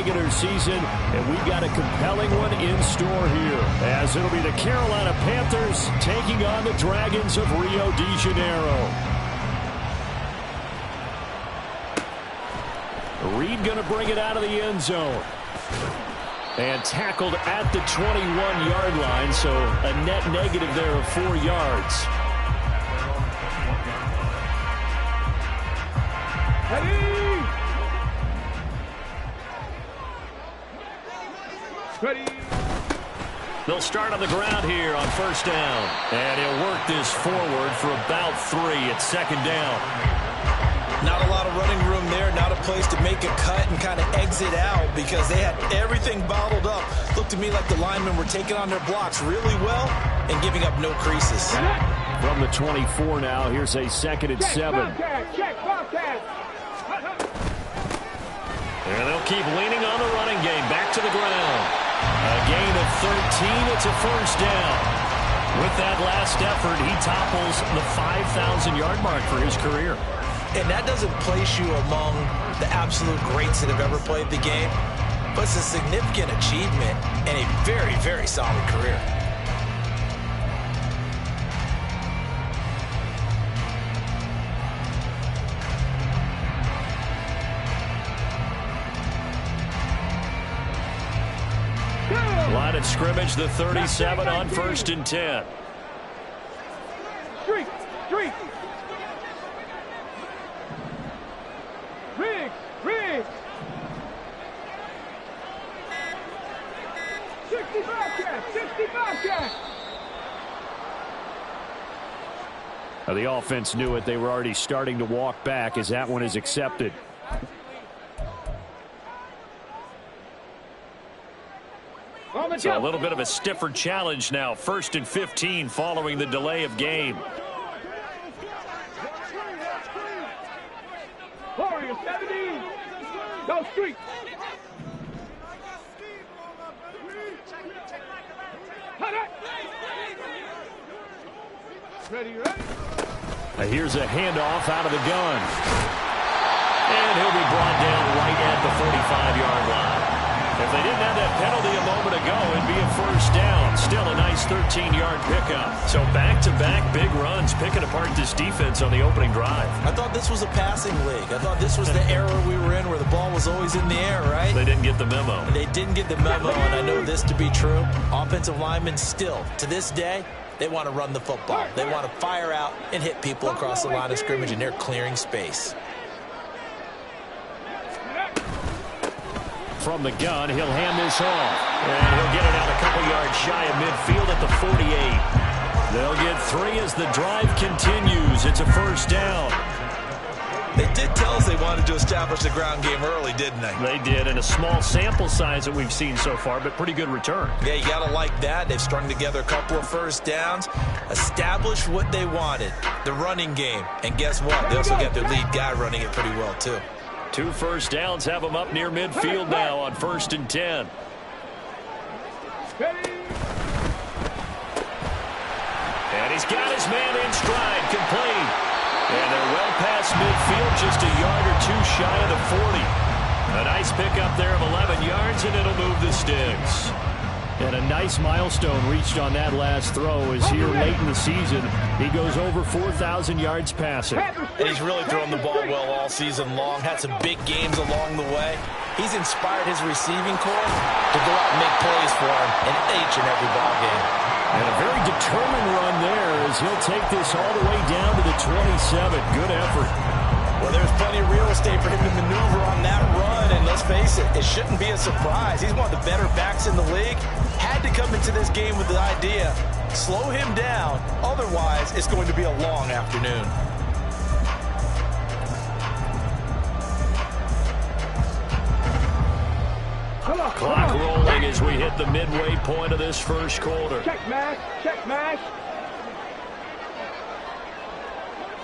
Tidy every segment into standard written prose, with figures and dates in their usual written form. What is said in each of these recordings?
regular season, and we've got a compelling one in store here, as it'll be the Carolina Panthers taking on the Dragons of Rio de Janeiro. Reed going to bring it out of the end zone. And tackled at the 21-yard line, so a net negative there of 4 yards. Ready. They'll start on the ground here on first down. And he'll work this forward for about 3 at second down. Not a lot of running room there, not a place to make a cut and kind of exit out because they had everything bottled up. Looked to me like the linemen were taking on their blocks really well and giving up no creases. From the 24 now, here's a 2nd and 7. And they'll keep leaning on the running game. Back to the ground. A gain of 13. It's a first down. With that last effort, he topples the 5,000-yard mark for his career. And that doesn't place you among the absolute greats that have ever played the game, but it's a significant achievement and a very, very solid career. Line of scrimmage, the 37 on 1st and 10. Streak. Riggs. 65 catch. Now the offense knew it. They were already starting to walk back as that one is accepted. So a little bit of a stiffer challenge now. 1st and 15 following the delay of game. Warrior 17. Go streak. Ready. Now here's a handoff out of the gun. And he'll be brought down right at the 45-yard line. If they didn't have that penalty a moment ago, it'd be a first down. Still a nice 13-yard pickup. So back-to-back big runs, picking apart this defense on the opening drive. I thought this was a passing league. I thought this was the era we were in where the ball was always in the air, right? They didn't get the memo. They didn't get the memo, and I know this to be true. Offensive linemen still, to this day, they want to run the football. They want to fire out and hit people across the line of scrimmage, and they're clearing space. From the gun, he'll hand this off. And he'll get it out a couple yards shy of midfield at the 48. They'll get 3 as the drive continues. It's a first down. They did tell us they wanted to establish the ground game early, didn't they? They did, and a small sample size that we've seen so far, but pretty good return. Yeah, you got to like that. They've strung together a couple of first downs, established what they wanted, the running game. And guess what? They also got their lead guy running it pretty well, too. 2 first downs have them up near midfield now on 1st and 10. And he's got his man in stride, complete. And they're well past midfield, just a yard or 2 shy of the 40. A nice pickup there of 11 yards, and it'll move the sticks. And a nice milestone reached on that last throw is here late in the season. He goes over 4,000 yards passing. And he's really thrown the ball well all season long. Had some big games along the way. He's inspired his receiving corps to go out and make plays for him in each and every ball game. And a very determined run there as he'll take this all the way down to the 27. Good effort. Well, there's plenty of real estate for him to maneuver on that run, and let's face it, it shouldn't be a surprise. He's one of the better backs in the league. Had to come into this game with the idea, slow him down, otherwise it's going to be a long afternoon. Clock rolling as we hit the midway point of this first quarter. Check mash.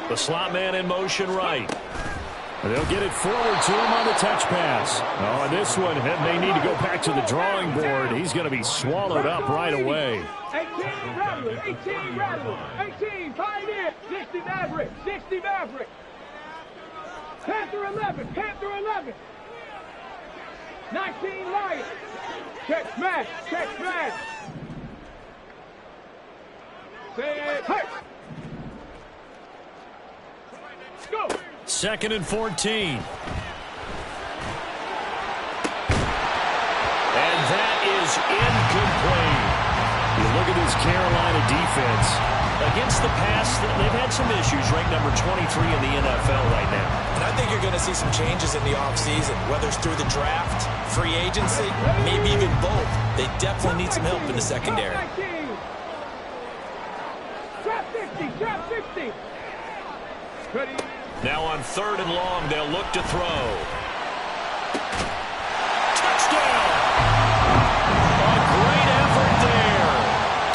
The slot man in motion right. They'll get it forward to him on the touch pass. Oh, and this one, they need to go back to the drawing board. He's going to be swallowed up right away. 18 Rattler, 18 Pioneer, 60 Maverick. Panther 11. 19 Lions. Check smash. Check smash. Say hey. Let's go. 2nd and 14. And that is incomplete. You look at this Carolina defense. Against the pass, they've had some issues. Ranked number 23 in the NFL right now. And I think you're going to see some changes in the offseason, whether it's through the draft, free agency, maybe even both. They definitely need some help in the secondary. Trap 60, trap 60. Ready. Now on 3rd and long, they'll look to throw. Touchdown! A great effort there.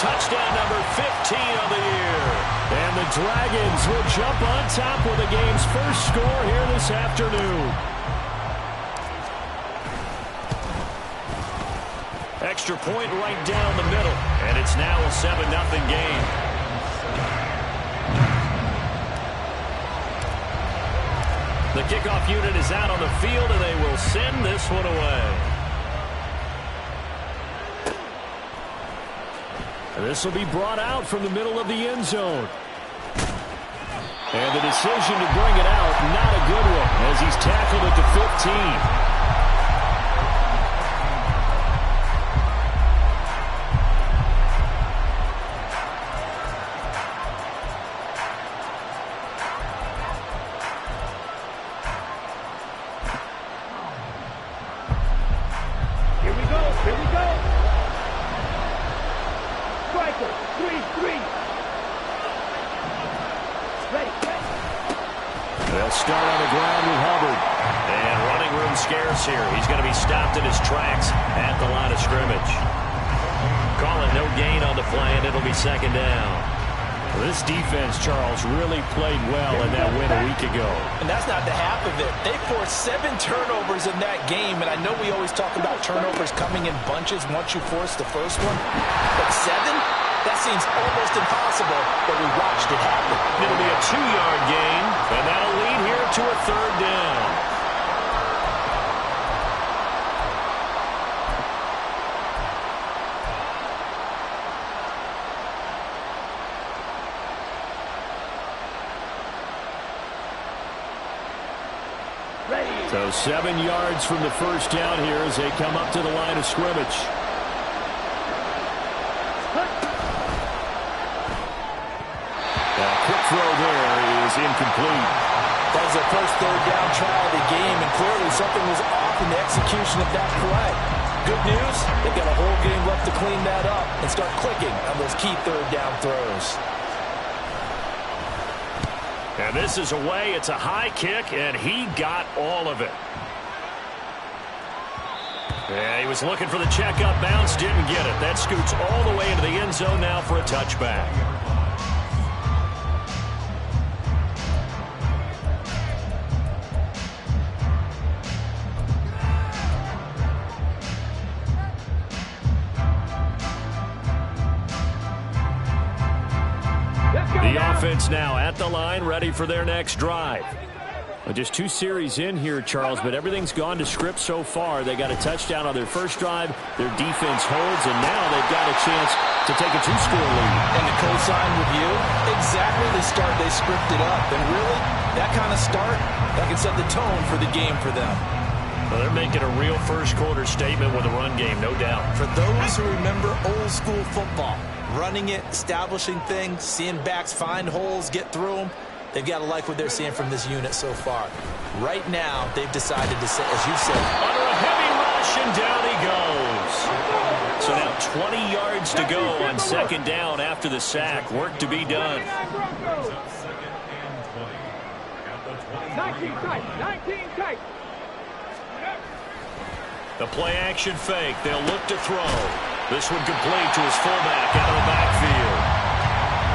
Touchdown number 15 of the year. And the Dragons will jump on top with the game's first score here this afternoon. Extra point right down the middle. And it's now a 7-0 game. The kickoff unit is out on the field, and they will send this one away. And this will be brought out from the middle of the end zone. And the decision to bring it out, not a good one, as he's tackled at the 15. They'll start on the ground with Hubbard. And running room scarce here. He's going to be stopped in his tracks at the line of scrimmage. Call it no gain on the play, and it'll be 2nd down. Well, this defense, Charles, really played well in that win a week ago. And that's not the half of it. They forced 7 turnovers in that game, and I know we always talk about turnovers coming in bunches once you force the first one. But 7? That seems almost impossible, but we watched it happen. It'll be a 2-yard gain, and that'll lead here to a 3rd down. So 7 yards from the first down here as they come up to the line of scrimmage. Throw there is incomplete. That was their first 3rd down try of the game, and clearly something was off in the execution of that play. Good news, they've got a whole game left to clean that up and start clicking on those key 3rd down throws. And this is away. It's a high kick, and he got all of it. Yeah, he was looking for the checkup bounce, didn't get it. That scoots all the way into the end zone now for a touchback. The offense now at the line, ready for their next drive. Just 2 series in here, Charles, but everything's gone to script so far. They got a touchdown on their first drive. Their defense holds, and now they've got a chance to take a 2-score lead. And to co-sign with you, exactly the start they scripted up. And really, that kind of start, that can set the tone for the game for them. Well, they're making a real first-quarter statement with a run game, no doubt. For those who remember old-school football, running it, establishing things, seeing backs find holes, get through them, they've got to like what they're seeing from this unit so far. Right now, they've decided to say, as you said, under a heavy rush, and down he goes. So now 20 yards to go on 2nd down after the sack. Work to be done. 19 tight, 19 tight. The play-action fake. They'll look to throw. This one complete to his fullback out of the backfield.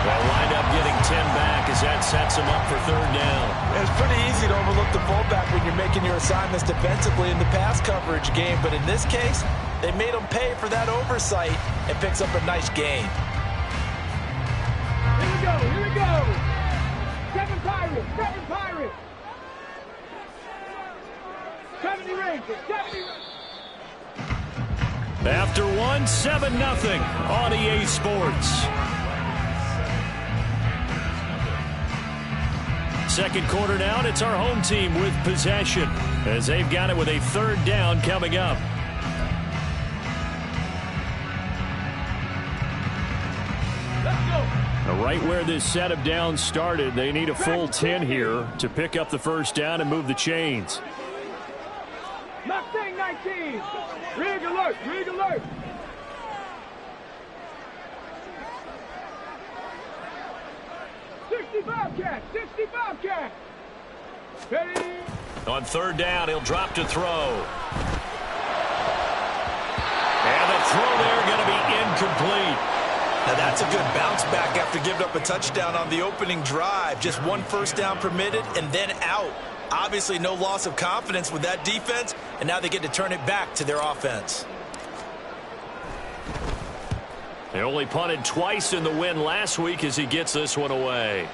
They'll wind up getting 10 back as that sets him up for 3rd down. It's pretty easy to overlook the fullback when you're making your assignments defensively in the pass coverage game, but in this case, they made him pay for that oversight and picks up a nice gain. Here we go, here we go. 7 Pirates, 7 Pirates. 70 Rangers, 70 Rangers. After one, 7-0 on EA Sports. Second quarter now, and it's our home team with possession as they've got it with a third down coming up. Now, right where this set of downs started, they need a full 10 here to pick up the first down and move the chains. Mustang 19. Rig alert. Rig alert. Bobcat, 60 Bobcat. Ready. On third down, he'll drop to throw. And the throw there going to be incomplete. Now that's a good bounce back after giving up a touchdown on the opening drive. Just one first down permitted and then out. Obviously no loss of confidence with that defense, and now they get to turn it back to their offense. They only punted twice in the win last week as he gets this one away.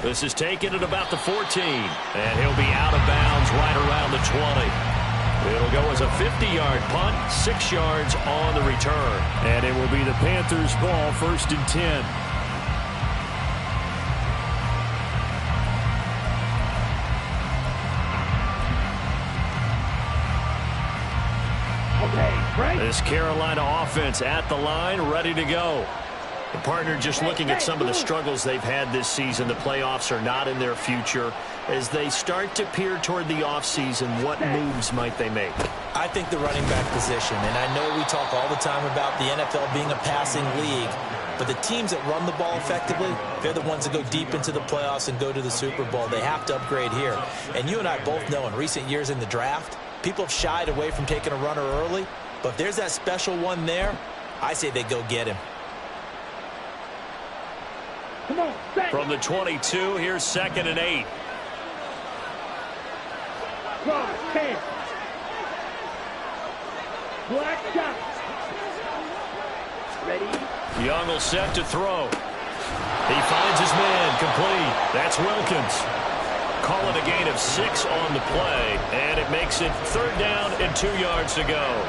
This is taken at about the 14, and he'll be out of bounds right around the 20. It'll go as a 50-yard punt, 6 yards on the return. And it will be the Panthers' ball, 1st and 10. This Carolina offense at the line, ready to go. The partner just looking at some of the struggles they've had this season. The playoffs are not in their future. As they start to peer toward the offseason, what moves might they make? I think the running back position, and I know we talk all the time about the NFL being a passing league, but the teams that run the ball effectively, they're the ones that go deep into the playoffs and go to the Super Bowl. They have to upgrade here. And you and I both know in recent years in the draft, people have shied away from taking a runner early, but if there's that special one there, I say they go get him. From the 22, here's 2nd and 8. Cross, 10. Black shot. Ready. Young will set to throw. He finds his man, complete. That's Wilkins. Call it a gain of 6 on the play, and it makes it 3rd down and 2 yards to go.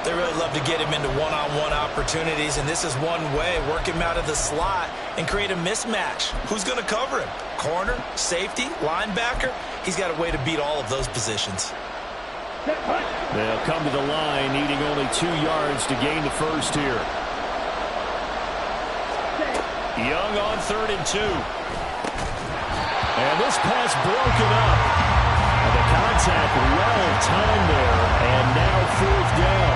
They really love to get him into one-on-one opportunities, and this is one way, work him out of the slot and create a mismatch. Who's going to cover him? Corner, safety, linebacker? He's got a way to beat all of those positions. They'll come to the line, needing only 2 yards to gain the first here. Young on 3rd and 2. And this pass broken up. And the contact well timed there, and now 4th down.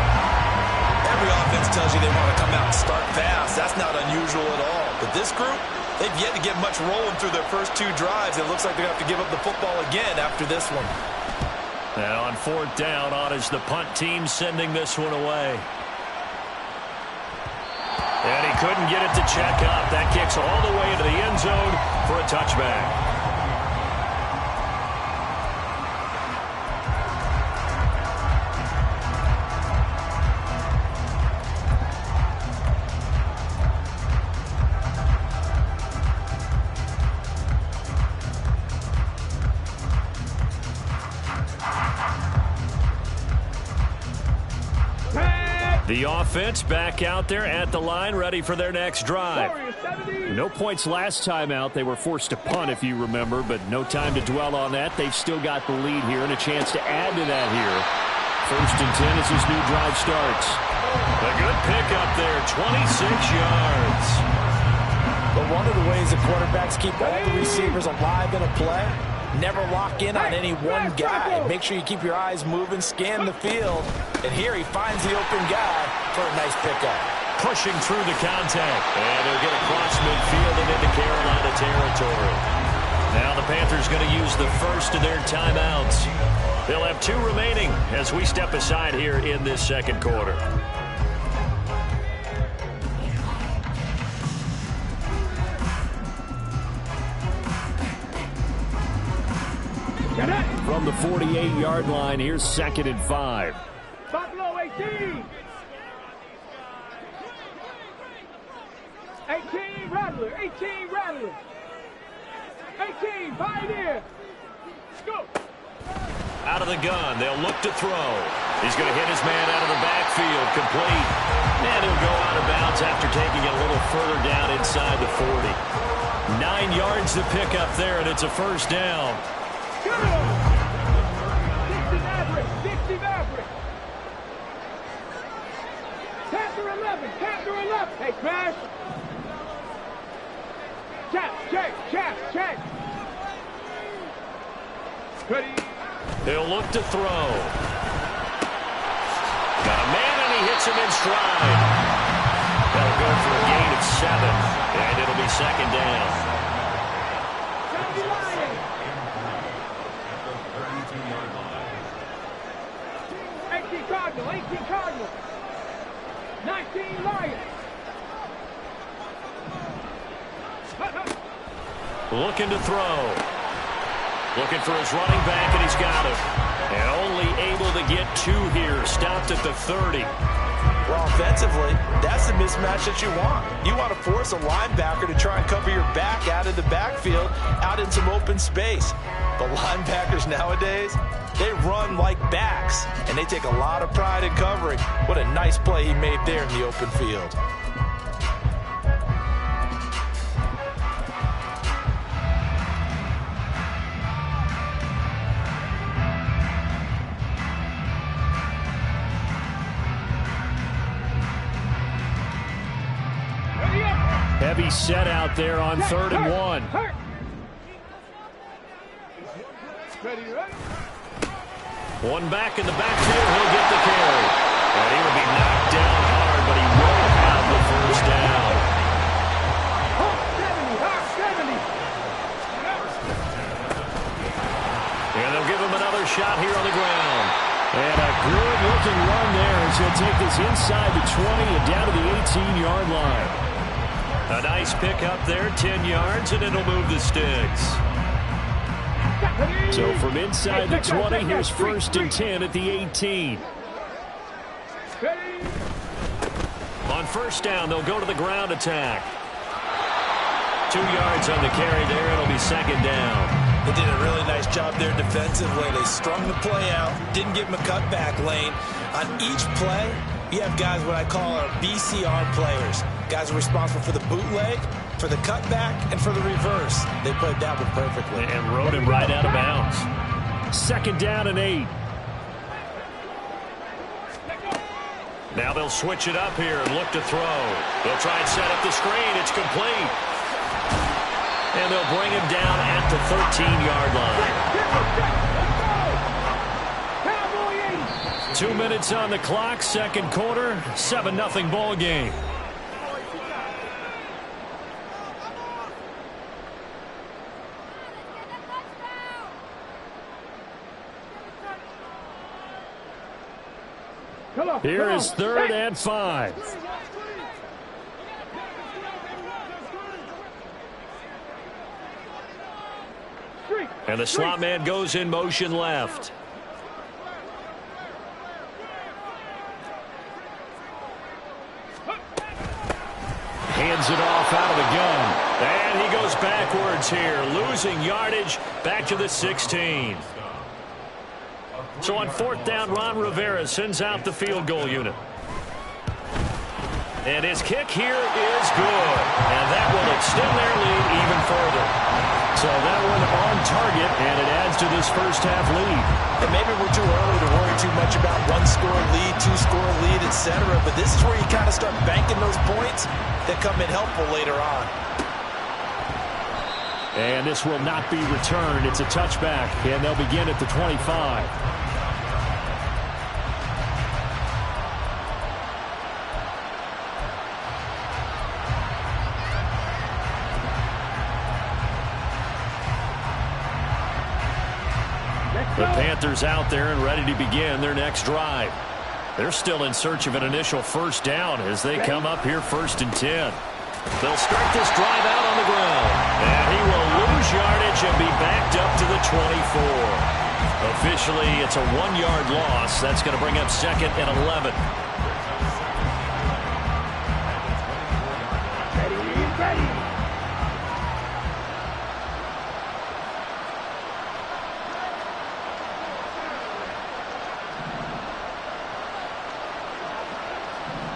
Every offense tells you they want to come out and start fast. That's not unusual at all. But this group, they've yet to get much rolling through their first 2 drives. It looks like they're going to have to give up the football again after this one. And on 4th down, on is the punt team sending this one away. And he couldn't get it to check up. That kicks all the way into the end zone for a touchback. The offense back out there at the line, ready for their next drive. No points last time out. They were forced to punt, if you remember, but no time to dwell on that. They've still got the lead here and a chance to add to that here. 1st and 10 as this new drive starts. A good pickup there, 26 yards. But one of the ways the quarterbacks keep all the receivers alive in a play, never lock in on any one guy. Make sure you keep your eyes moving, scan the field. And here he finds the open guy for a nice pickup. Pushing through the contact. And he'll get across midfield and into Carolina territory. Now the Panthers going to use the first of their timeouts. They'll have 2 remaining as we step aside here in this second quarter. From the 48-yard line, here's 2nd and 5. Buffalo 18. 18 Rattler. 18 Rattler. 18 Pioneer. Go. Out of the gun, they'll look to throw. He's going to hit his man out of the backfield, complete. And he'll go out of bounds after taking it a little further down inside the 40. 9 yards to pick up there, and it's a first down. 60 Maverick, 60 Maverick. Panther 11, Panther 11. Hey, Crash. Check. Ready. He'll look to throw. Got a man, and he hits him in stride. That'll go for a gain of 7, and it'll be second down. 18 Cardinal. 19 Lions. Looking to throw. Looking for his running back, and he's got it. And only able to get 2 here. Stopped at the 30. Well, offensively, that's the mismatch that you want. You want to force a linebacker to try and cover your back out of the backfield, out in some open space. But linebackers nowadays, they run like backs, and they take a lot of pride in covering. What a nice play he made there in the open field. Heavy set out there on 3rd and 1. One back in the backfield, he'll get the carry. And he will be knocked down hard, but he will have the first down. 70. And they'll give him another shot here on the ground. And a good-looking run there as he'll take this inside the 20 and down to the 18-yard line. A nice pick up there, 10 yards, and it'll move the sticks. So from inside the 20, here's 1st and 10 at the 18. On first down, they'll go to the ground attack. 2 yards on the carry there. It'll be second down. They did a really nice job there defensively. They strung the play out, didn't give him a cutback lane. On each play, you have guys what I call our BCR players. Guys are responsible for the bootleg, for the cutback, and for the reverse. They played that one perfectly. And rode him right out of bounds. 2nd down and 8. Now they'll switch it up here and look to throw. They'll try and set up the screen. It's complete. And they'll bring him down at the 13-yard line. 2 minutes on the clock, 2nd quarter, 7-0 ball game. Here is 3rd and 5. And the slot man goes in motion left. Hands it off out of the gun. And he goes backwards here, losing yardage back to the 16. So on 4th down, Ron Rivera sends out the field goal unit. And his kick here is good. And that will extend their lead even further. So that one on target, and it adds to this first half lead. And maybe we're too early to worry too much about 1-score lead, 2-score lead, etc. But this is where you kind of start banking those points that come in helpful later on. And this will not be returned. It's a touchback, and they'll begin at the 25. The Panthers out there and ready to begin their next drive. They're still in search of an initial first down as they come up here 1st and 10. They'll start this drive out on the ground. And he will lose yardage and be backed up to the 24. Officially, it's a 1-yard loss. That's going to bring up 2nd and 11. Ready.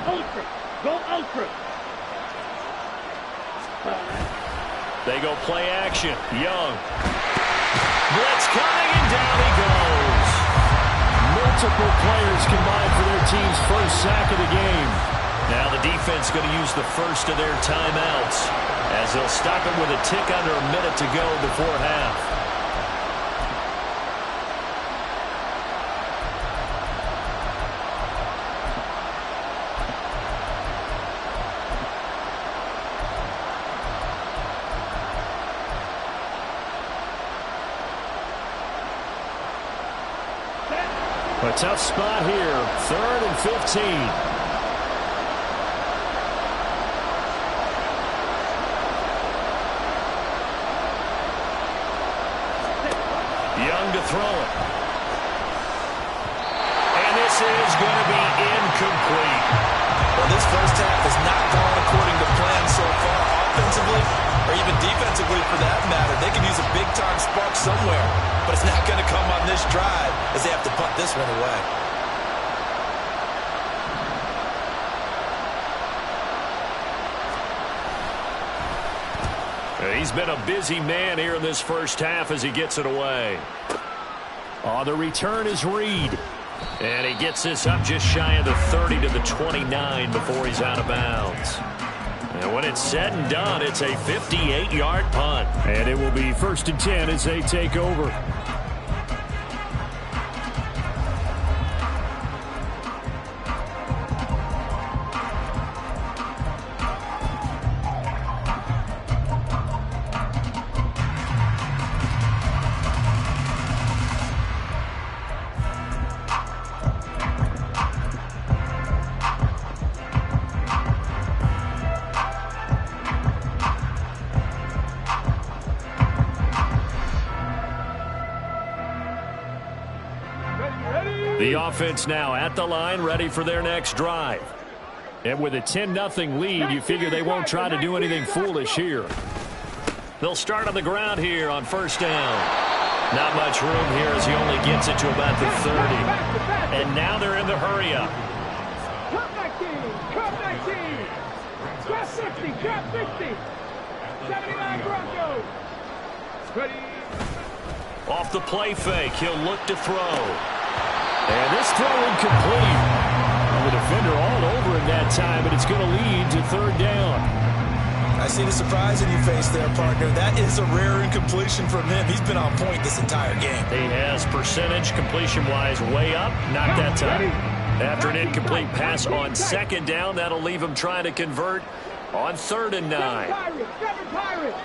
Ultra. Go ultra. They go play action. Young. Blitz coming, and down he goes. Multiple players combined for their team's first sack of the game. Now the defense going to use the first of their timeouts, as they'll stop it with a tick under a minute to go before half. A tough spot here, 3rd and 15. Young to throw it. And this is going to be incomplete. Well, this first half has not gone according to plan so far, offensively or even defensively for that matter. They can use a big-time spark somewhere, but it's not going to come on this drive as they have to punt this one away. He's been a busy man here in this first half as he gets it away. Oh, the return is Reed. And he gets this up just shy of the 30 to the 29 before he's out of bounds. And when it's said and done, it's a 58-yard punt. And it will be 1st and 10 as they take over. The offense now at the line, ready for their next drive. And with a 10-0 lead, you figure they won't try to do anything foolish here. They'll start on the ground here on 1st down. Not much room here as he only gets it to about the 30. And now they're in the hurry-up. Cut 19. Cut 19. Cut 60. Cut 60. 79 Broncos. Ready. Off the play fake, he'll look to throw. And this throw incomplete. The defender all over him that time, but it's going to lead to 3rd down. I see the surprise in your face there, partner. That is a rare incompletion from him. He's been on point this entire game. He has percentage completion-wise way up. Not that time. After an incomplete pass on 2nd down, that'll leave him trying to convert on 3rd and 9. 7 Pirates.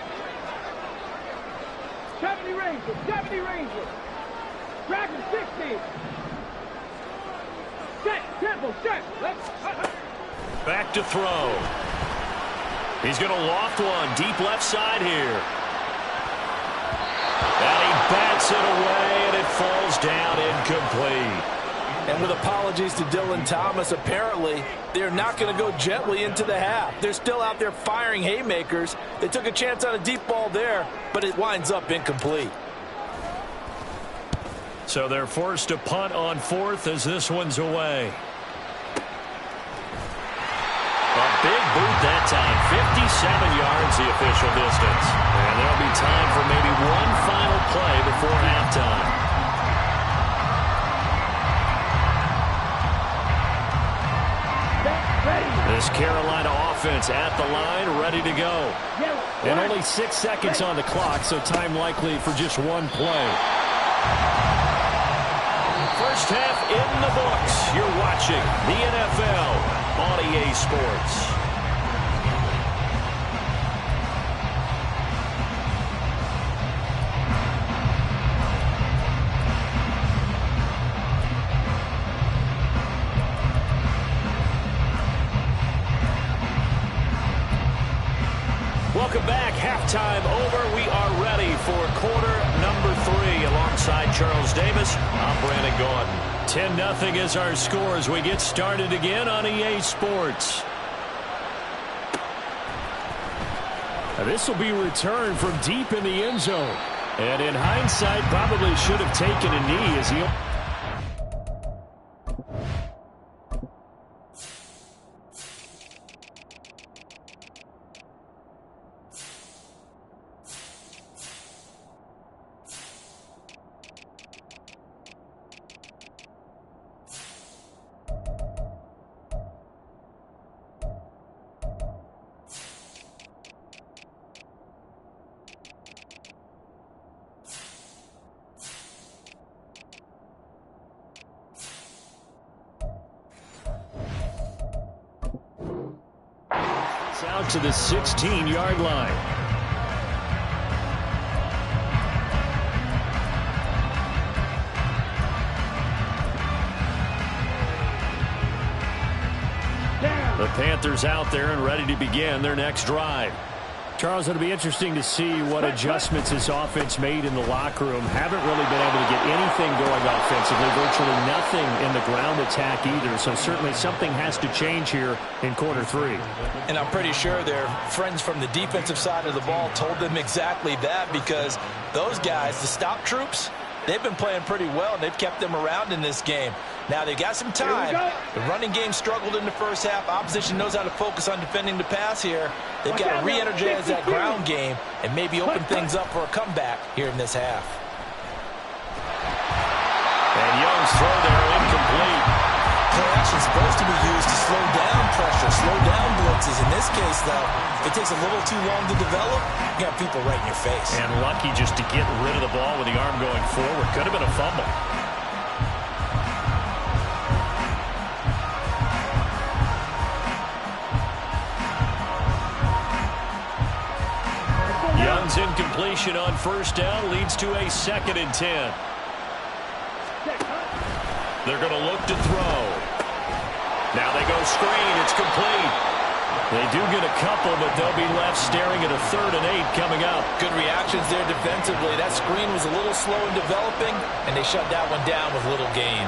70 Rangers. 70 Rangers. Dragons 60. Set, temple, set. Back to throw. He's going to loft one deep left side here. And he bats it away, and it falls down incomplete. And with apologies to Dylan Thomas, apparently they're not going to go gently into the half. They're still out there firing haymakers. They took a chance on a deep ball there, but it winds up incomplete. So they're forced to punt on 4th as this one's away. A big boot that time, 57 yards the official distance. And there'll be time for maybe one final play before halftime. This Carolina offense at the line, ready to go. And only 6 seconds on the clock, so time likely for just one play. First half in the books. You're watching the NFL on EA Sports. Welcome back. Halftime over. We are ready for quarter number 3. Alongside Charles Davis, I'm Brandon Gordon. 10-0 is our score as we get started again on EA Sports. This will be returned from deep in the end zone. And in hindsight, probably should have taken a knee as he... It's out to the 16-yard line. The Panthers out there and ready to begin their next drive. Charles, it'll be interesting to see what adjustments this offense made in the locker room. Haven't really been able to get anything going offensively. Virtually nothing in the ground attack either. So certainly something has to change here in quarter three. And I'm pretty sure their friends from the defensive side of the ball told them exactly that, because those guys, the stop troops, they've been playing pretty well, and they've kept them around in this game. Now, they've got some time. The running game struggled in the first half. Opposition knows how to focus on defending the pass here. They've got to re-energize that ground game and maybe open things up for a comeback here in this half. And Young's throw there incomplete. Play action is supposed to be used to slow down pressure, slow down blitzes. In this case, though, if it takes a little too long to develop, you got people right in your face. And lucky just to get rid of the ball with the arm going forward. Could have been a fumble. Young's incompletion on first down leads to a 2nd and 10. They're going to look to throw. Now they go screen. It's complete. They do get a couple, but they'll be left staring at a 3rd and 8 coming up. Good reactions there defensively. That screen was a little slow in developing, and they shut that one down with little gain.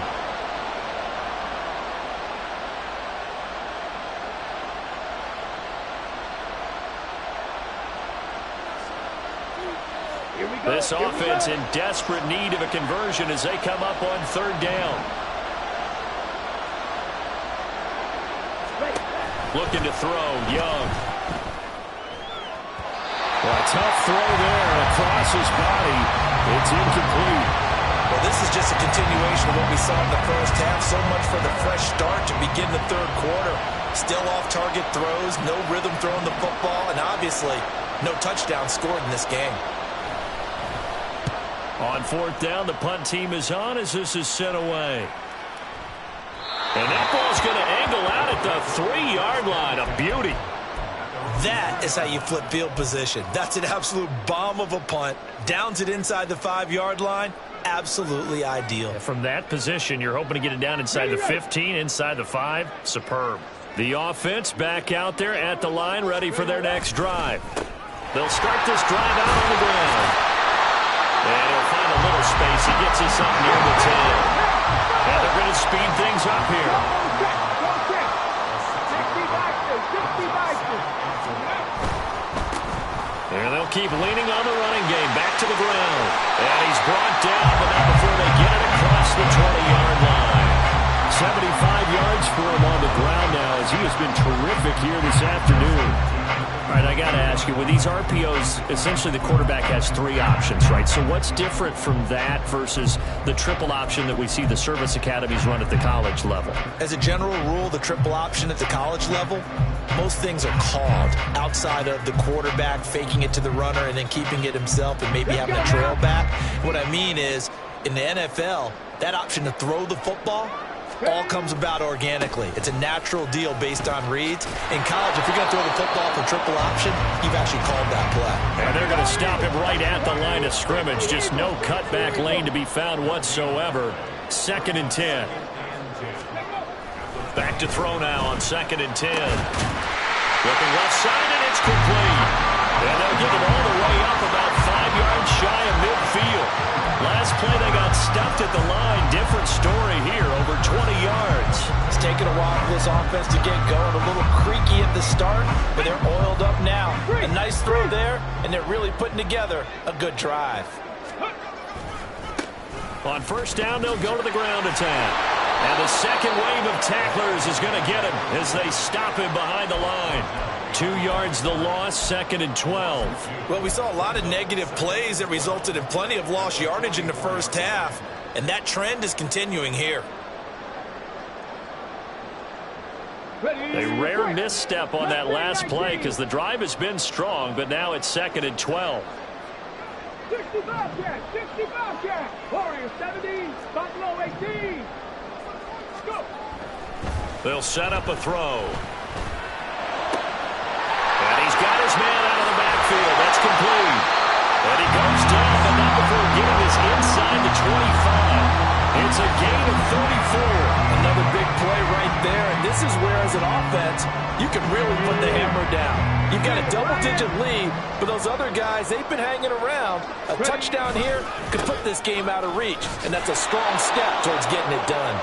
This offense in desperate need of a conversion as they come up on 3rd down. Looking to throw, Young. Well, a tough throw there across his body. It's incomplete. Well, this is just a continuation of what we saw in the first half. So much for the fresh start to begin the 3rd quarter. Still off-target throws, no rhythm throwing the football, and obviously no touchdown scored in this game. On 4th down, the punt team is on as this is sent away. And that ball's going to angle out at the 3-yard line. A beauty. That is how you flip field position. That's an absolute bomb of a punt. Downs it inside the 5-yard line. Absolutely ideal. From that position, you're hoping to get it down inside the 15, inside the 5. Superb. The offense back out there at the line, ready for their next drive. They'll start this drive out on the ground. And he'll find a little space. He gets us up near the 10. And they're going to speed things up here. And they'll keep leaning on the running game. Back to the ground. And he's brought down, but not before they get it across the 20-yard line. 75 yards for him on the ground now as he has been terrific here this afternoon. All right, I got to ask you, with these RPOs, essentially the quarterback has 3 options, right? So what's different from that versus the triple option that we see the service academies run at the college level? As a general rule, the triple option at the college level, most things are called outside of the quarterback faking it to the runner and then keeping it himself and maybe having a trail back. What I mean is, in the NFL, that option to throw the football all comes about organically. It's a natural deal based on reads. In college, if you're going to throw the football for triple option, you've actually called that play. And they're going to stop him right at the line of scrimmage. Just no cutback lane to be found whatsoever. 2nd and 10. Back to throw now on 2nd and 10. Looking left side, and it's complete. And they'll get it all the way up about 5 yards shy of midfield. Last play, they got stuffed at the line. Different story here, over 20 yards. It's taken a while for this offense to get going. A little creaky at the start, but they're oiled up now. A nice throw there, and they're really putting together a good drive. On 1st down, they'll go to the ground attack. And the second wave of tacklers is going to get him as they stop him behind the line. 2 yards the loss, 2nd and 12. Well, we saw a lot of negative plays that resulted in plenty of lost yardage in the first half, and that trend is continuing here. A rare misstep on that last play because the drive has been strong, but now it's 2nd and 12. 60 Bobcat, 60 Bobcat, Warriors 70, Buffalo 18. Go. They'll set up a throw. field. That's complete. And he goes down, but not before getting this inside the 25. It's a gain of 34. Another big play right there, and this is where, as an offense, you can really put the hammer down. You've got a double-digit lead, but those other guys, they've been hanging around. A touchdown here could put this game out of reach, and that's a strong step towards getting it done.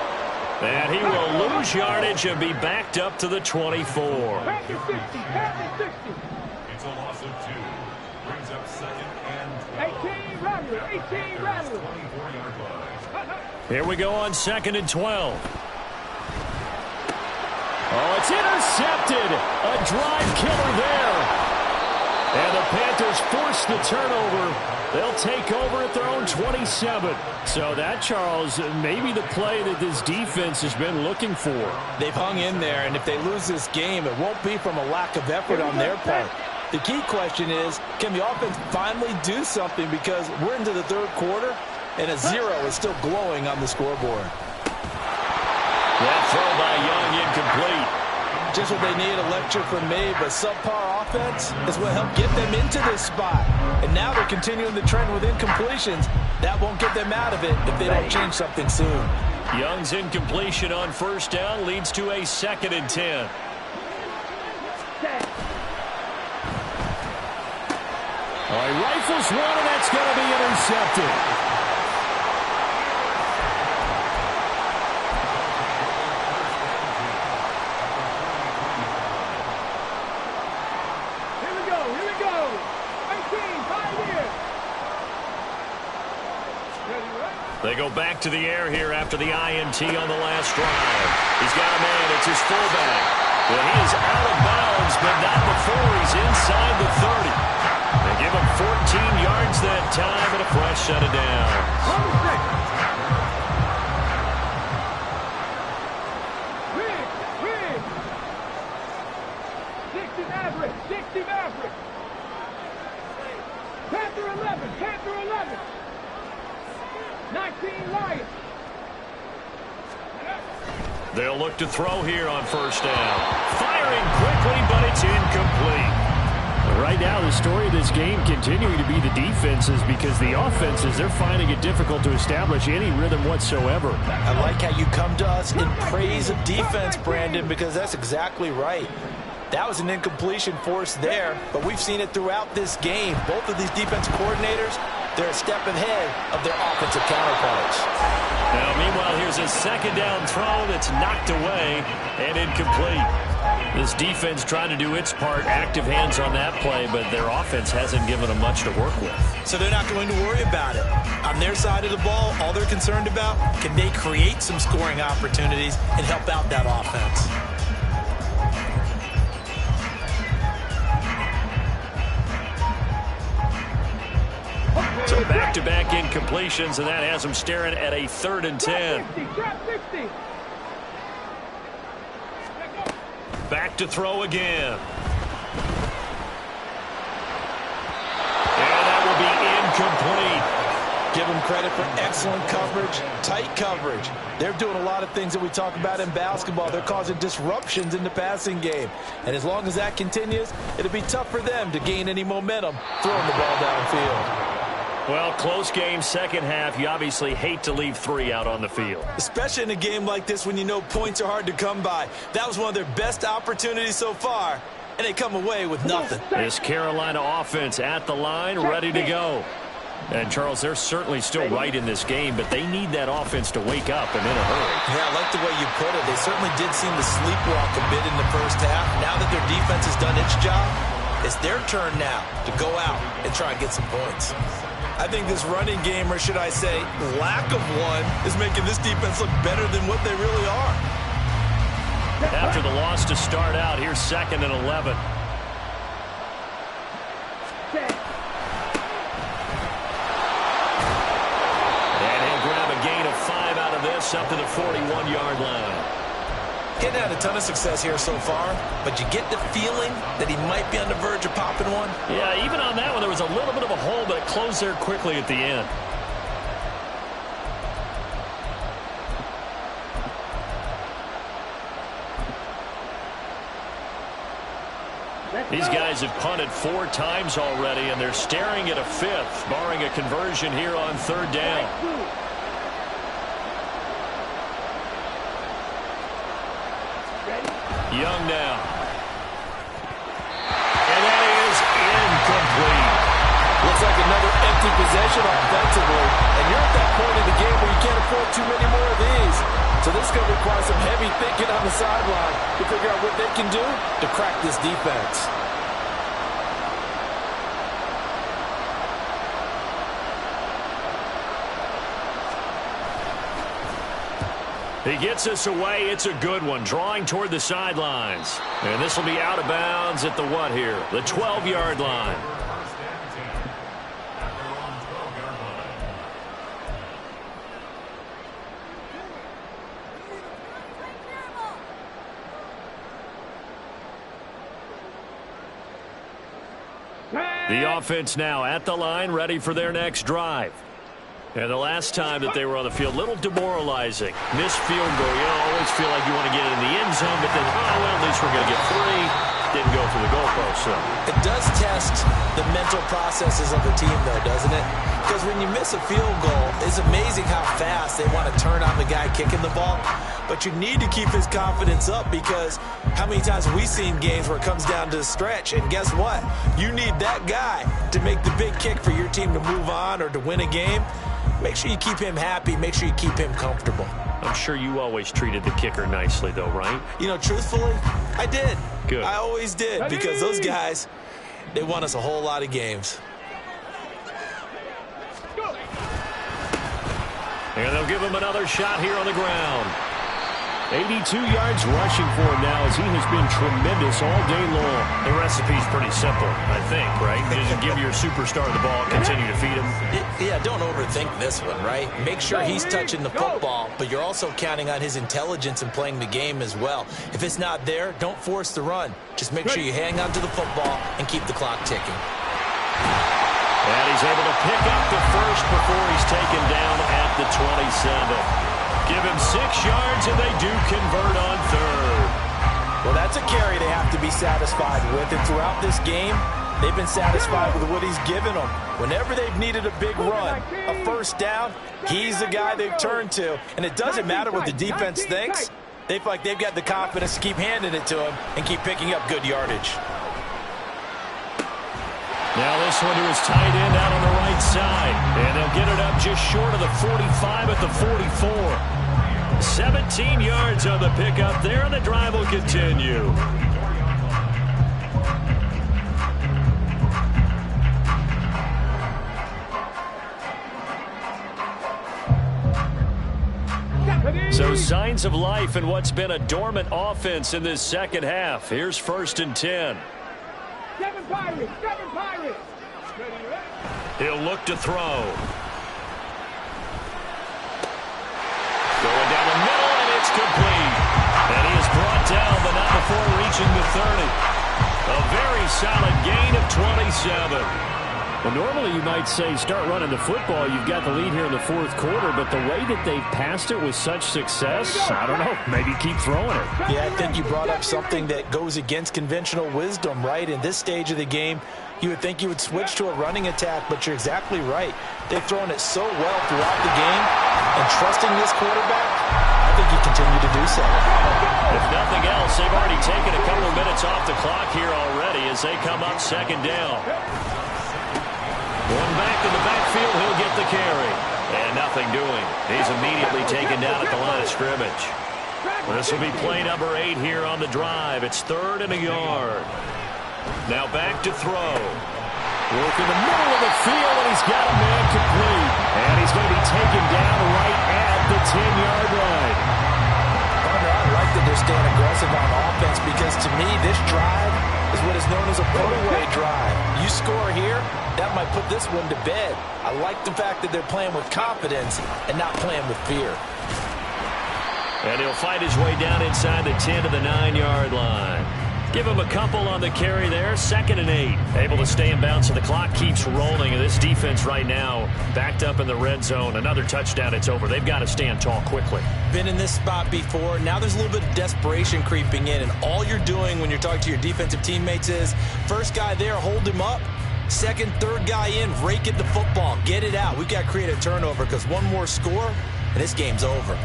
And he will lose yardage and be backed up to the 24. Panthers 60, Panthers 60. It's a loss of 2. Brings up second and 18 Rattler, 18 Rattler. 24-yard line. Here we go on 2nd and 12. Oh, it's intercepted. A drive killer there. And the Panthers force the turnover. They'll take over at their own 27. So that, Charles, maybe the play that this defense has been looking for. They've hung in there, and if they lose this game, it won't be from a lack of effort on their part. The key question is, can the offense finally do something, because we're into the third quarter, and a 0 is still glowing on the scoreboard. That throw by Young incomplete. Just what they need, a lecture from me, but subpar offense is what helped get them into this spot. And now they're continuing the trend with incompletions. That won't get them out of it if they don't change something soon. Young's incompletion on 1st down leads to a 2nd and 10. Oh, he rifles one, and that's going to be intercepted. They go back to the air here after the INT on the last drive. He's got a man. It's his fullback. Well, he is out of bounds, but not before he's inside the 30. They give him 14 yards that time and a fresh set of downs. Panther 11, Panther 11. 19 Lions. They'll look to throw here on 1st down. Firing quickly, but it's incomplete. Right now, the story of this game continuing to be the defenses, because the offenses, they're finding it difficult to establish any rhythm whatsoever. I like how you come to us in praise of defense, Brandon, because that's exactly right. That was an incompletion forced there, but we've seen it throughout this game. Both of these defense coordinators, they're a step ahead of their offensive counterparts. Now, meanwhile, here's a 2nd down throw that's knocked away and incomplete. This defense trying to do its part, active hands on that play, but their offense hasn't given them much to work with. So they're not going to worry about it. On their side of the ball, all they're concerned about, can they create some scoring opportunities and help out that offense? So back-to-back incompletions, and that has them staring at a 3rd and 10. Back to throw again. And that will be incomplete. Give them credit for excellent coverage, tight coverage. They're doing a lot of things that we talk about in basketball. They're causing disruptions in the passing game. And as long as that continues, it'll be tough for them to gain any momentum throwing the ball downfield. Well, close game, 2nd half. You obviously hate to leave 3 out on the field. Especially in a game like this when you know points are hard to come by. That was one of their best opportunities so far, and they come away with nothing. This Carolina offense at the line, ready to go. And, Charles, they're certainly still right in this game, but they need that offense to wake up and in a hurry. Yeah, I like the way you put it. They certainly did seem to sleepwalk a bit in the 1st half. Now that their defense has done its job, it's their turn now to go out and try and get some points. I think this running game, or should I say lack of one, is making this defense look better than what they really are. After the loss to start out, here's 2nd and 11. And he'll grab a gain of 5 out of this up to the 41-yard line. Hadn't had a ton of success here so far, but you get the feeling that he might be on the verge of popping one. Yeah, even on that one, there was a little bit of a hole, but it closed there quickly at the end. These guys have punted 4 times already, and they're staring at a 5th, barring a conversion here on 3rd down. Young now. And that is incomplete. Looks like another empty possession offensively. And you're at that point in the game where you can't afford too many more of these. So this is going to require some heavy thinking on the sideline to figure out what they can do to crack this defense. He gets us away. It's a good one, drawing toward the sidelines. And this will be out of bounds at the what here? The 12-yard line. The offense now at the line, ready for their next drive. And the last time that they were on the field, a little demoralizing. Missed field goal. You always feel like you want to get it in the end zone, but then, oh, well, at least we're going to get 3. Didn't go through the goalpost. So it does test the mental processes of the team, though, doesn't it? Because when you miss a field goal, it's amazing how fast they want to turn on the guy kicking the ball. But you need to keep his confidence up, because how many times have we seen games where it comes down to the stretch, and guess what? You need that guy to make the big kick for your team to move on or to win a game. Make sure you keep him happy. Make sure you keep him comfortable. I'm sure you always treated the kicker nicely, though, right? You know, truthfully, I did. Good. I always did, because those guys, they won us a whole lot of games. And they'll give him another shot here on the ground. 82 yards rushing for him now, as he has been tremendous all day long. The recipe's pretty simple, I think, right? Just give your superstar the ball, continue to feed him. Yeah, don't overthink this one, right? Make sure he's touching the football, but you're also counting on his intelligence in playing the game as well. If it's not there, don't force the run. Just make sure you hang on to the football and keep the clock ticking. And he's able to pick up the first before he's taken down at the 27. Give him 6 yards, and they do convert on 3rd. Well, that's a carry they have to be satisfied with. And throughout this game, they've been satisfied with what he's given them. Whenever they've needed a big run, a first down, he's the guy they've turned to. And it doesn't matter what the defense thinks. They feel like they've got the confidence to keep handing it to him and keep picking up good yardage. Now this one to his tight end out on the right side. And they'll get it up just short of the 45 at the 44. 17 yards on the pickup there, and the drive will continue. So signs of life in what's been a dormant offense in this second half. Here's 1st and 10. Seven Pirates! He'll look to throw. Going down the middle, and it's complete. And he is brought down, but not before reaching the 30. A very solid gain of 27. Well, normally you might say start running the football. You've got the lead here in the 4th quarter, but the way that they've passed it with such success, I don't know, maybe keep throwing it. Yeah, I think you brought up something that goes against conventional wisdom, right? In this stage of the game, you would think you would switch to a running attack, but you're exactly right. They've thrown it so well throughout the game, and trusting this quarterback, I think you continue to do so. If nothing else, they've already taken a couple of minutes off the clock here already as they come up 2nd down. One back in the backfield, he'll get the carry. And nothing doing. He's immediately taken down at the line of scrimmage. This will be play number 8 here on the drive. It's 3rd and a yard. Now back to throw. Work in the middle of the field, and he's got a man complete. And he's going to be taken down right at the 10-yard line. I like that they're staying aggressive on offense, because to me, this drive is what is known as a put-away drive. You score here, that might put this one to bed. I like the fact that they're playing with confidence and not playing with fear. And he'll fight his way down inside the 10 to the 9-yard line. Give him a couple on the carry there. 2nd and 8. Able to stay in bounds, so the clock keeps rolling. And this defense right now backed up in the red zone. Another touchdown, it's over. They've got to stand tall quickly. been in this spot before. Now there's a little bit of desperation creeping in, and all you're doing when you're talking to your defensive teammates is, first guy there, hold him up. Second, third guy in, rake it the football. Get it out. We've got to create a turnover because one more score, and this game's over.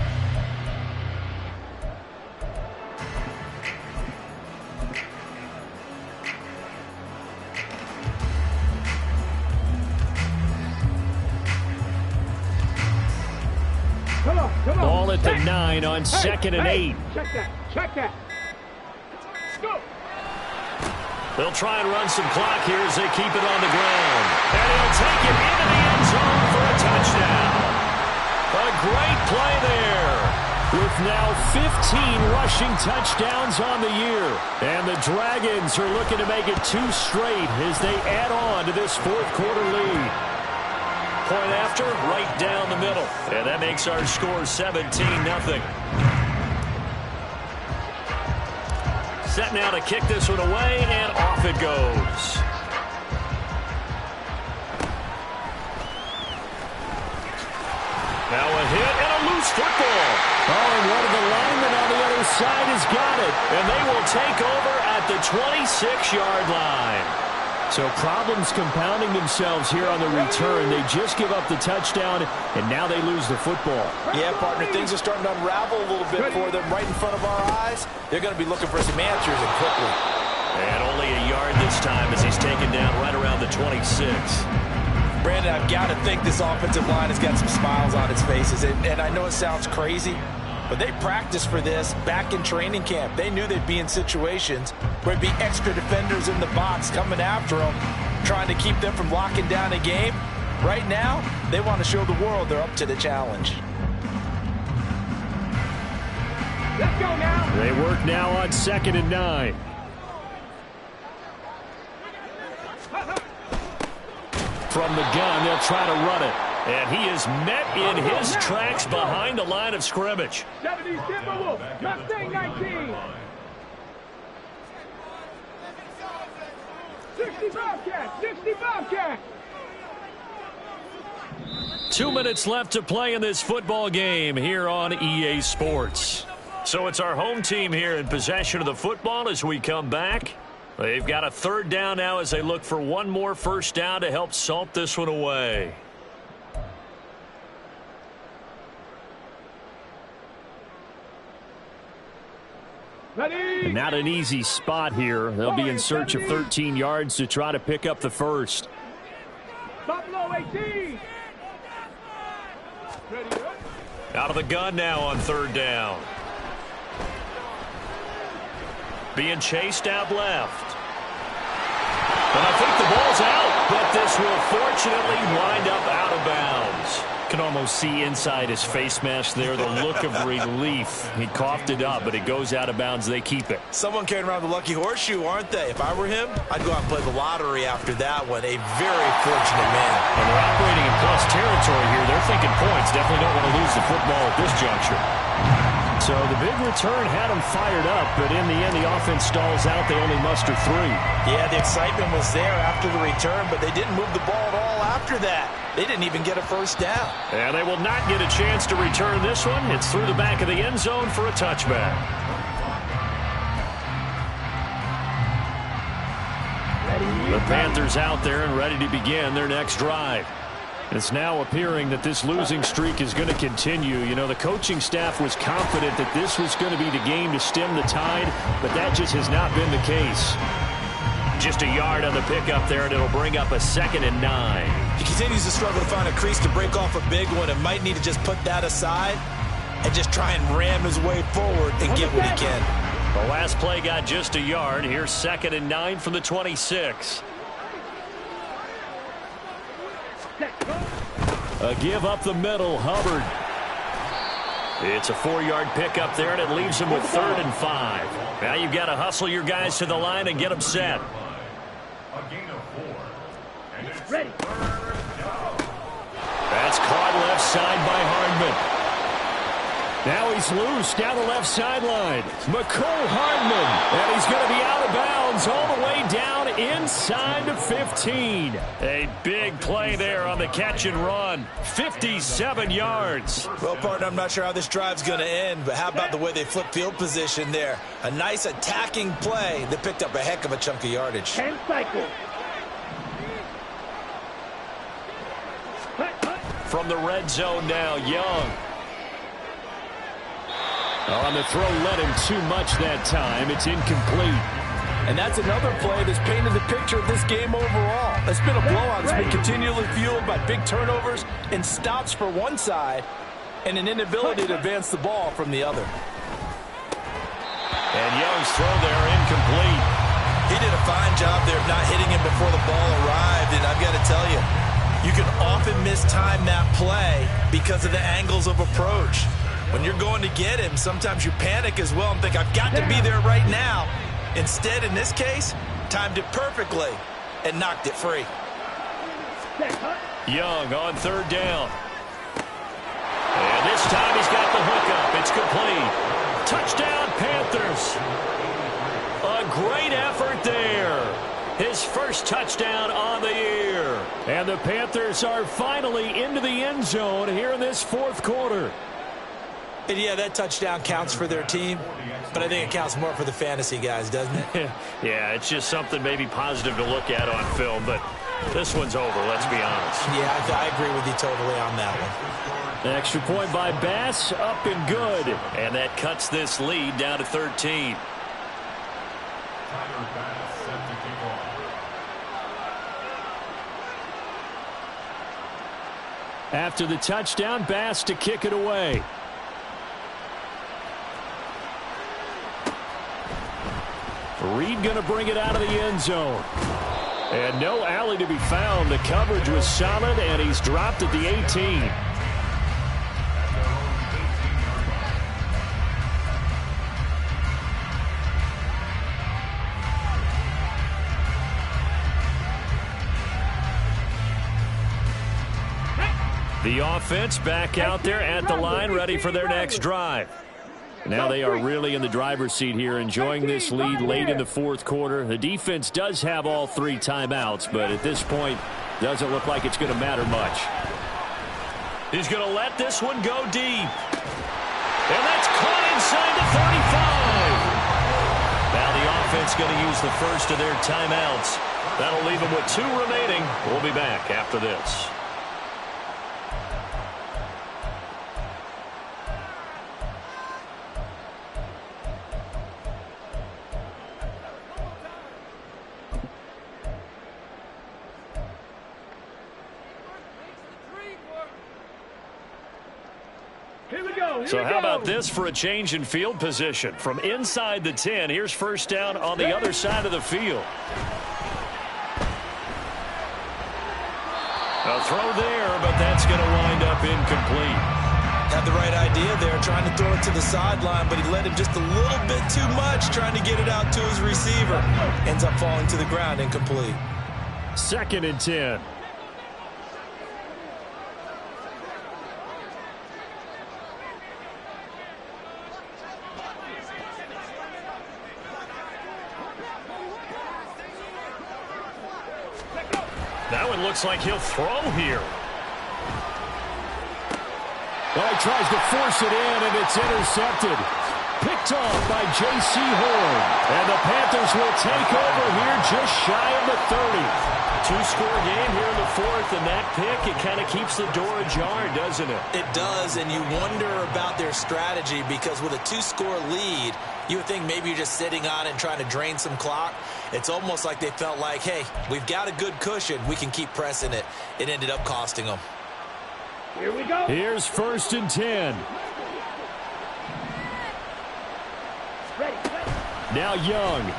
Ball at the 9 on 2nd and 8. Check that. Check that. Let's go. They'll try and run some clock here as they keep it on the ground. And he'll take it into the end zone for a touchdown. A great play there. With now 15 rushing touchdowns on the year. And the Dragons are looking to make it 2 straight as they add on to this fourth quarter lead. Point after, right down the middle. And that makes our score 17-0. Set now to kick this one away, and off it goes. Now a hit and a loose football. Oh, and one of the linemen on the other side has got it. And they will take over at the 26-yard line. So problems compounding themselves here on the return. They just give up the touchdown, and now they lose the football. Yeah, partner, things are starting to unravel a little bit for them right in front of our eyes. They're going to be looking for some answers, and quickly. And only a yard this time as he's taken down right around the 26. Brandon, I've got to think this offensive line has got some smiles on its faces. And I know it sounds crazy, but they practiced for this back in training camp. They knew they'd be in situations where there'd be extra defenders in the box coming after them, trying to keep them from locking down a game. Right now, they want to show the world they're up to the challenge. Let's go now. They work now on 2nd and 9. From the gun, they'll try to run it. And he is met in his tracks behind the line of scrimmage. 70 Timberwolves, Mustang 19. 60 Bobcats, 60 Bobcats. 2 minutes left to play in this football game here on EA Sports. So it's our home team here in possession of the football as we come back. They've got a 3rd down now as they look for one more first down to help salt this one away. Ready? And not an easy spot here. They'll be in search of 13 yards to try to pick up the first. Buffalo 18. Ready? Out of the gun now on 3rd down. Being chased out left. And I think the ball's out, but this will fortunately wind up out of bounds. Can almost see inside his face mask there the look of relief. He coughed it up, but it goes out of bounds. They keep it. Someone carrying around the lucky horseshoe, aren't they? If I were him, I'd go out and play the lottery after that one. A very fortunate man. And they're operating in plus territory here. They're thinking points. Definitely don't want to lose the football at this juncture. So the big return had them fired up, but in the end, the offense stalls out. They only muster 3. Yeah, the excitement was there after the return, but they didn't move the ball at all after that. They didn't even get a first down. And they will not get a chance to return this one. It's through the back of the end zone for a touchback. The Panthers out there and ready to begin their next drive. It's now appearing that this losing streak is going to continue. You know, the coaching staff was confident that this was going to be the game to stem the tide, but that just has not been the case. Just a yard on the pickup there, and it'll bring up a 2nd and 9. He continues to struggle to find a crease to break off a big one and might need to just put that aside and just try and ram his way forward and get what he can. The last play got just a yard. Here's 2nd and 9 from the 26. A give up the middle, Hubbard. It's a 4-yard pickup there, and it leaves him with 3rd and 5. Now you've got to hustle your guys to the line and get them set. A gain of 4. And it's Ready. That's caught left side by Hardman. Now he's loose down the left sideline. McCole Hardman, and he's going to be out of bounds all the way down inside the 15. A big play there on the catch and run. 57 yards. Well, partner, I'm not sure how this drive's going to end, but how about the way they flip field position there? A nice attacking play that picked up a heck of a chunk of yardage. 10 cycles. From the red zone now, Young. On the throw, led him too much that time. It's incomplete. And that's another play that's painted the picture of this game overall. It's been a blowout. It's been continually fueled by big turnovers and stops for one side and an inability to advance the ball from the other. And Young's throw there incomplete. He did a fine job there of not hitting him before the ball arrived. And I've got to tell you, you can often mistime that play because of the angles of approach. When you're going to get him, sometimes you panic as well and think, I've got to be there right now. Instead, in this case, timed it perfectly and knocked it free. Young on third down. And this time he's got the hookup. It's complete. Touchdown, Panthers. A great effort there. His first touchdown on the year. And the Panthers are finally into the end zone here in this fourth quarter. And yeah, that touchdown counts for their team, but I think it counts more for the fantasy guys, doesn't it? Yeah, it's just something maybe positive to look at on film, but this one's over, let's be honest. Yeah, I agree with you totally on that one. An extra point by Bass, up and good. And that cuts this lead down to 13. After the touchdown, Bass to kick it away. Reed going to bring it out of the end zone. And no alley to be found. The coverage was solid, and he's dropped at the 18. The offense back out there at the line, ready for their next drive. Now they are really in the driver's seat here, enjoying this lead late in the fourth quarter. The defense does have all three timeouts, but at this point, doesn't look like it's going to matter much. He's going to let this one go deep. And that's caught inside the 35. Now the offense going to use the first of their timeouts. That'll leave them with 2 remaining. We'll be back after this. So how about this for a change in field position? From inside the 10, here's first down on the other side of the field. A throw there, but that's going to wind up incomplete. Had the right idea there, trying to throw it to the sideline, but he let him just a little bit too much, trying to get it out to his receiver. Ends up falling to the ground, incomplete. 2nd and 10. That one looks like he'll throw here. Well, he tries to force it in, and it's intercepted. Picked off by J.C. Horn. And the Panthers will take over here just shy of the 30. 2-score game here in the fourth, and that pick, it kind of keeps the door ajar, doesn't it? It does, and you wonder about their strategy because with a 2-score lead, you would think maybe you're just sitting on it and trying to drain some clock. It's almost like they felt like, hey, we've got a good cushion. We can keep pressing it. It ended up costing them. Here we go. Here's 1st and 10. Ready. Now Young.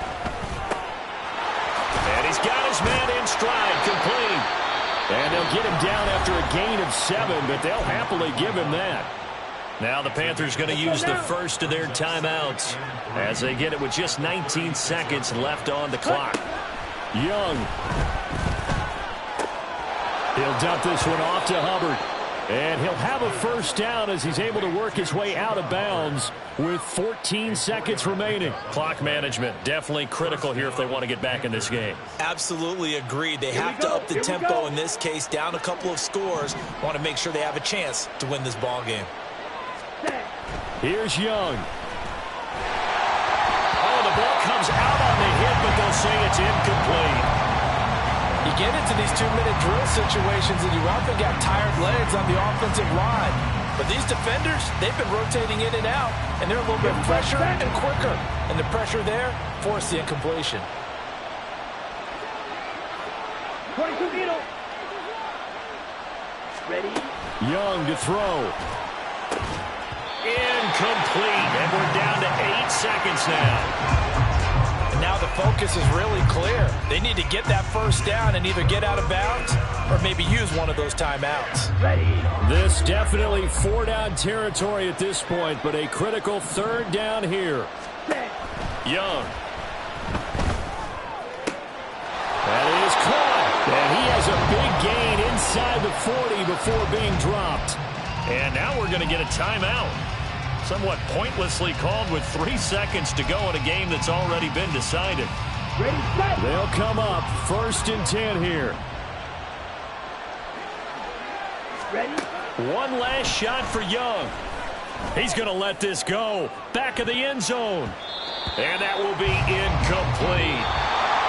And he's got his man in stride, complete. And they'll get him down after a gain of 7, but they'll happily give him that. Now the Panthers going to use the first of their timeouts as they get it with just 19 seconds left on the clock. Young. He'll dump this one off to Hubbard. And he'll have a first down as he's able to work his way out of bounds with 14 seconds remaining. Clock management definitely critical here if they want to get back in this game. Absolutely agreed. They have to up the tempo in this case, down a couple of scores. Want to make sure they have a chance to win this ball game. Here's Young. Oh, the ball comes out on the hit, but they'll say it's incomplete. You get into these 2-minute drill situations and you often got tired legs on the offensive line. But these defenders, they've been rotating in and out, and they're a little bit fresher and quicker. And the pressure there forced the incompletion. 22 middle. Ready? Young to throw. Incomplete. And we're down to 8 seconds now. And now the focus is really clear. They need to get that first down and either get out of bounds or maybe use one of those timeouts. Ready? This definitely 4-down territory at this point, but a critical 3rd down here. Set. Young. That is caught. And he has a big gain inside the 40 before being dropped. And now we're going to get a timeout. Somewhat pointlessly called with 3 seconds to go in a game that's already been decided. Ready, set. They'll come up 1st and 10 here. Ready? One last shot for Young. He's going to let this go. Back of the end zone. And that will be incomplete.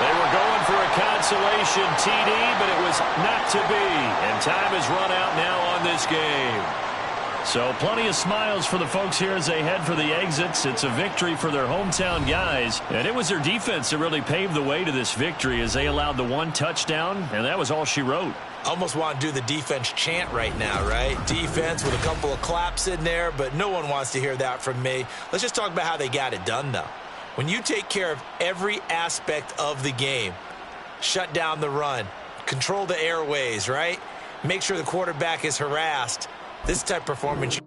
They were going for a consolation TD, but it was not to be. And time has run out now on this game. So plenty of smiles for the folks here as they head for the exits. It's a victory for their hometown guys. And it was their defense that really paved the way to this victory as they allowed the 1 touchdown, and that was all she wrote. Almost want to do the defense chant right now, right? Defense with a couple of claps in there, but no one wants to hear that from me. Let's just talk about how they got it done, though. When you take care of every aspect of the game, shut down the run, control the airways, right? Make sure the quarterback is harassed. This type of performance